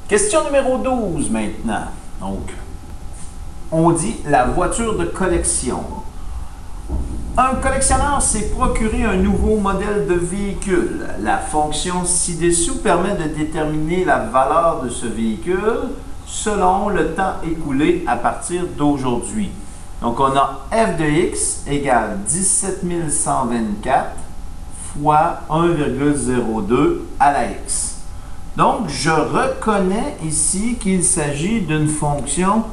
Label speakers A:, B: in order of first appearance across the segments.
A: Question numéro 12 maintenant. Donc, on dit la voiture de collection. Un collectionneur s'est procuré un nouveau modèle de véhicule. La fonction ci-dessous permet de déterminer la valeur de ce véhicule selon le temps écoulé à partir d'aujourd'hui. Donc, on a f de x égale 17 124 fois 1,02 à la x. Donc, je reconnais ici qu'il s'agit d'une fonction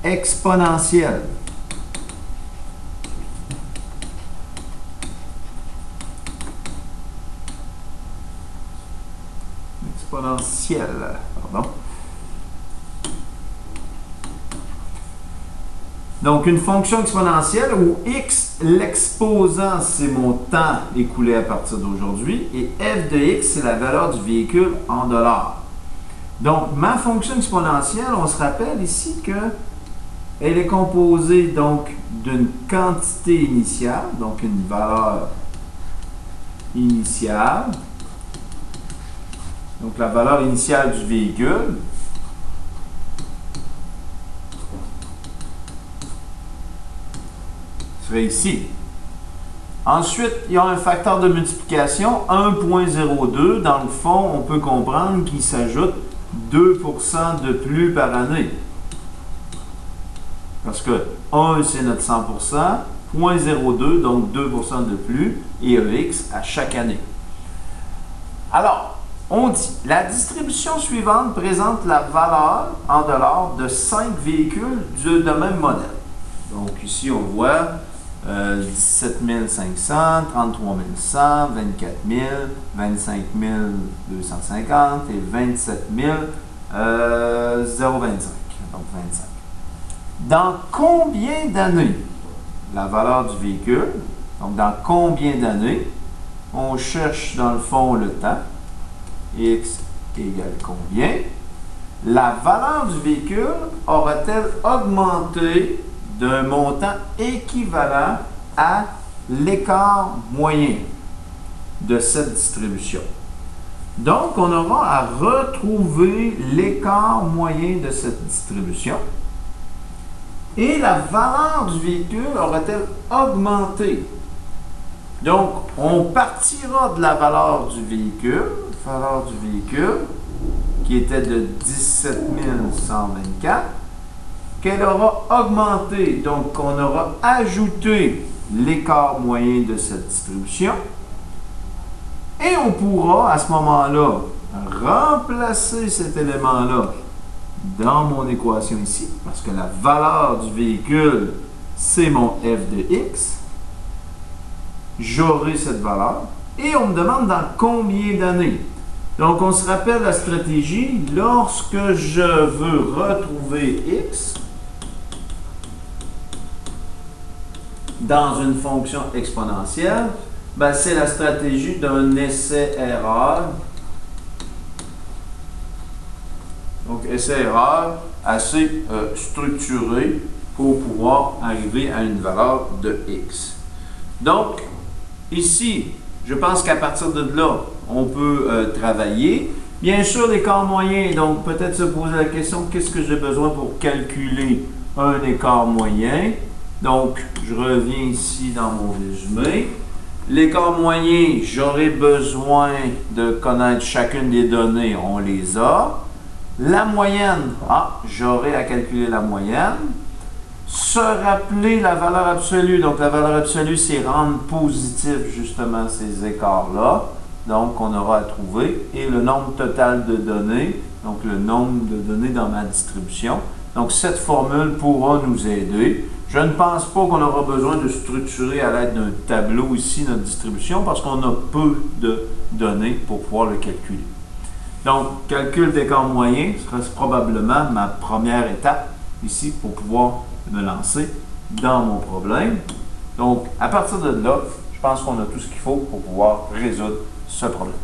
A: exponentielle. Exponentielle, pardon. Donc, une fonction exponentielle où x, l'exposant, c'est mon temps écoulé à partir d'aujourd'hui, et f de x, c'est la valeur du véhicule en dollars. Donc, ma fonction exponentielle, on se rappelle ici que elle est composée donc d'une quantité initiale, donc une valeur initiale, donc la valeur initiale du véhicule, serait ici. Ensuite, il y a un facteur de multiplication, 1,02. Dans le fond, on peut comprendre qu'il s'ajoute 2% de plus par année. Parce que 1, c'est notre 100%, 0,02, donc 2% de plus, et EX à chaque année. Alors, on dit, la distribution suivante présente la valeur en dollars de 5 véhicules de même modèle. Donc ici, on voit 17 500, 33 100, 24 000, 25 250 et 27 025. Donc 25. Dans combien d'années la valeur du véhicule, donc dans combien d'années, on cherche dans le fond le temps, x égale combien, la valeur du véhicule aura-t-elle augmenté d'un montant équivalent à l'écart moyen de cette distribution. Donc, on aura à retrouver l'écart moyen de cette distribution. Et la valeur du véhicule aura-t-elle augmenté? Donc, on partira de la valeur du véhicule, qui était de 17 124, qu'elle aura augmenté. Donc, on aura ajouté l'écart moyen de cette distribution. Et on pourra, à ce moment-là, remplacer cet élément-là dans mon équation ici, parce que la valeur du véhicule, c'est mon f de x. J'aurai cette valeur. Et on me demande dans combien d'années. Donc, on se rappelle la stratégie. Lorsque je veux retrouver x dans une fonction exponentielle, ben, c'est la stratégie d'un essai-erreur. Donc, essai-erreur assez structuré pour pouvoir arriver à une valeur de x. Donc, ici, je pense qu'à partir de là, on peut travailler. Bien sûr, l'écart moyen, donc peut-être se poser la question, qu'est-ce que j'ai besoin pour calculer un écart moyen? Donc, je reviens ici dans mon résumé. L'écart moyen, j'aurai besoin de connaître chacune des données, on les a. La moyenne, j'aurai à calculer la moyenne. Se rappeler la valeur absolue. Donc, la valeur absolue, c'est rendre positif justement ces écarts-là. Donc, on aura à trouver. Et le nombre total de données, donc le nombre de données dans ma distribution. Donc, cette formule pourra nous aider. Je ne pense pas qu'on aura besoin de structurer à l'aide d'un tableau ici notre distribution parce qu'on a peu de données pour pouvoir le calculer. Donc, calcul d'écart moyen sera probablement ma première étape ici pour pouvoir me lancer dans mon problème. Donc, à partir de là, je pense qu'on a tout ce qu'il faut pour pouvoir résoudre ce problème.